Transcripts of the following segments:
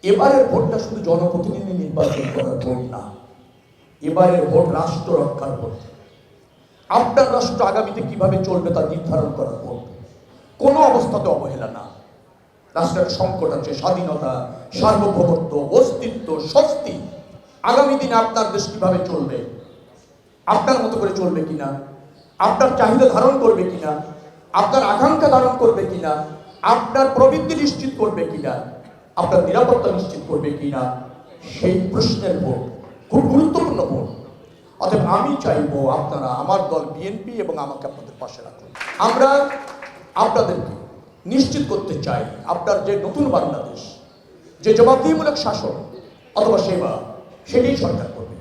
এবারের ভোটটা শুধু জনপ্রতিনিধি নির্বাচন করার ভোট না, এবারের ভোট রাষ্ট্র রক্ষার ভোট। আপনার রাষ্ট্র আগামীতে কিভাবে চলবে তা নির্ধারণ করার ভোট। কোনো অবস্থাতে অবহেলা না। রাষ্ট্রের সংকট আছে, স্বাধীনতা, সার্বভৌমত্ব, অস্তিত্ব, স্বস্তি। আগামী দিনে আপনার দেশ কিভাবে চলবে, আপনার মতো করে চলবে কিনা, আপনার চাহিদা ধারণ করবে কিনা, আপনার আকাঙ্ক্ষা ধারণ করবে কিনা, আপনার প্রবৃত্তি নিশ্চিত করবে কিনা, আপনার নিরাপত্তা নিশ্চিত করবে কিনা, সেই প্রশ্নের ভোট, খুব গুরুত্বপূর্ণ ভোট। অতএব আমি চাইবো আপনারা, আমার দল বিএনপি, এবং আমাকে আপনাদের পাশে রাখুন। আমরা আপনাদেরকে নিশ্চিত করতে চাই আপনার যে নতুন বাংলাদেশ, যে জবাবদিহিমূলক শাসন অথবা সেবা, সেটাই সরকার করবে।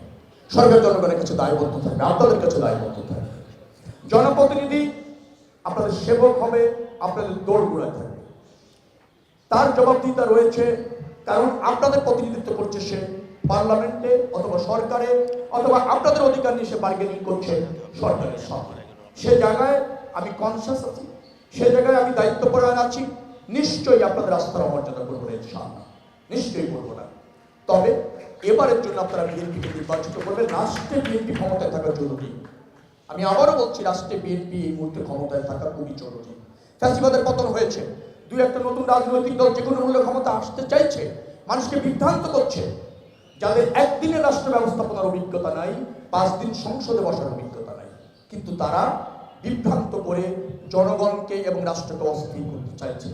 সরকার জনগণের কাছে দায়বদ্ধ থাকবে, আপনাদের কাছে দায়বদ্ধ থাকবে। জনপ্রতিনিধি আপনাদের সেবক হবে, আপনাদের দোরগোড়ায় থাকবে। তার জবাবদিহিতা রয়েছে, কারণ আপনাদের প্রতিনিধিত্ব করছে সে পার্লামেন্টে অথবা সরকারে, অথবা আপনাদের অধিকার নিয়ে সে বার্গেনিং করছে সরকারের সাথে। সে জায়গায় আমি কনসাস আছি, সে জায়গায় আমি দায়িত্বপরায়ণ আছি। নিশ্চয়ই আপনাদের আস্থার অমর্যাদা করবো না, ইনশাআল্লাহ, নিশ্চয়ই করবো না। তবে এবারের জন্য আপনারা বিএনপিকে নির্বাচিত করবেন। রাষ্ট্রে বিএনপি ক্ষমতায় থাকা জরুরি। আমি আবারও বলছি, রাষ্ট্রে বিএনপি এই মুহূর্তে ক্ষমতায় থাকা খুবই জরুরি। ফ্যাসিবাদের পতন হয়েছে, দুই একটা নতুন রাজনৈতিক দল যে কোনো মূল্যে ক্ষমতা আসতে চাইছে, মানুষকে বিভ্রান্ত করছে। যাদের একদিনের রাষ্ট্র ব্যবস্থাপনার অভিজ্ঞতা নাই, 5 দিন সংসদে বসার অভিজ্ঞতা নাই, কিন্তু তারা বিভ্রান্ত করে জনগণকে এবং রাষ্ট্রকে অস্থির করতে চাইছে।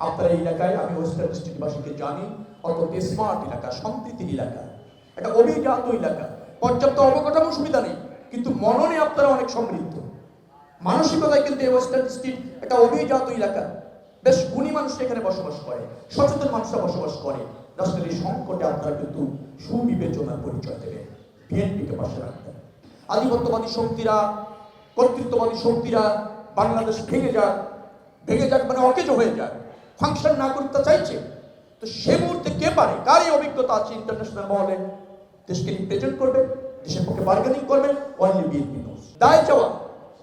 আপনার এই এলাকায়, আমি ওয়েস্টার্ন ডিস্ট্রিক্টবাসীকে জানি, অত্যন্ত স্মার্ট এলাকা, সম্প্রীতির এলাকা, একটা অভিজাত এলাকা, পর্যাপ্ত অবকাঠামো সুবিধা নেই, কিন্তু মননে আপনারা অনেক সমৃদ্ধ। মানসিকতায় কিন্তু এই ওয়েস্টার্ন ডিস্ট্রিক্ট একটা অভিজাত এলাকা। বেশ গুণী মানুষ এখানে বসবাস করে, সচেতন মানুষরা বসবাস করে। রাষ্ট্রের এই সংকটে আপনারা কিন্তু সুবিবেচনার পরিচয় দেবে। বিএনপিকে পাশে রাখবেন। আধিপত্যবাদী শক্তিরা, কর্তৃত্ববাদী শক্তিরা বাংলাদেশ ভেঙে যাক মানে অকেজ হয়ে যাক, ফাংশন না করতে চাইছে। তো সে মুহূর্তে কে পারে, কার এই অভিজ্ঞতা আছে ইন্টারন্যাশনাল মহলে, দেশকে রিপ্রেজেন্ট করবে, দেশের পক্ষে বার্গেনিং করবে? Only BNP knows. দায় চাওয়া,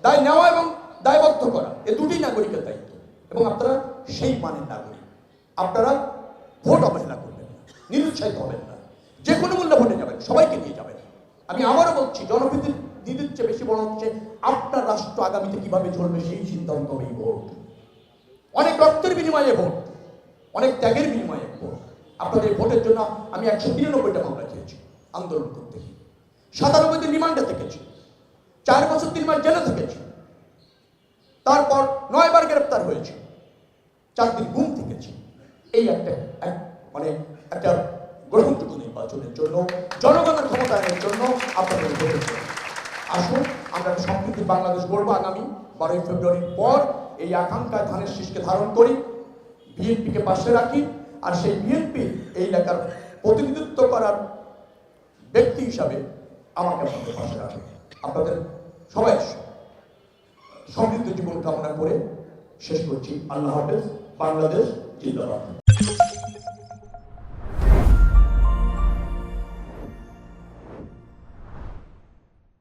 দায় নেওয়া এবং দায়বদ্ধ করা, এ দুটোই নাগরিকের দায়িত্ব, এবং আপনারা সেই মানের নাগরিক। আপনারা ভোট অবহেলা করবেন না, নিরুৎসাহিত হবেন না, যে কোনো মূল্যে ভোটে যাবেন, সবাইকে নিয়ে যাবেন। আমি আবারও বলছি, জনপ্রতিনিধির চেয়ে বেশি বড় হচ্ছে আপনার রাষ্ট্র আগামীতে কিভাবে চলবে, সেই সিদ্ধান্ত হবে এই ভোট। অনেক রক্তের বিনিময়ে ভোট, অনেক ত্যাগের বিনিময়ে ভোট। আপনাদের ভোটের জন্য আমি 193টা মামলা খেয়েছি আন্দোলন করতে গিয়ে, 97 দিন রিমান্ডে থেকেছি, 4 বছর 3 মাস জেলে থেকেছি, তারপর 9 বার গ্রেপ্তার হয়েছে, 4 দিন গুম থেকেছি। এই একটা গ্রহণযোগ্য নির্বাচনের জন্য, জনগণের ক্ষমতায়নের জন্য আপনাদের ভোটের জন্য। আসুন আমরা একটা সমৃদ্ধ বাংলাদেশ গড়ব। আগামী 12ই ফেব্রুয়ারির পর এই আকাঙ্ক্ষায় ধানের শীষকে ধারণ করি, বিএনপিকে পাশে রাখি, আর সেই বিএনপি এই এলাকার প্রতিনিধিত্ব করার ব্যক্তি হিসাবে আমাকে আপনাদের পাশে রাখে। আপনাদের সবাই সমৃদ্ধ জীবন কামনা করে শেষ করছি। আল্লাহ হাফেজ। বাংলাদেশ জিন্দাবাদ।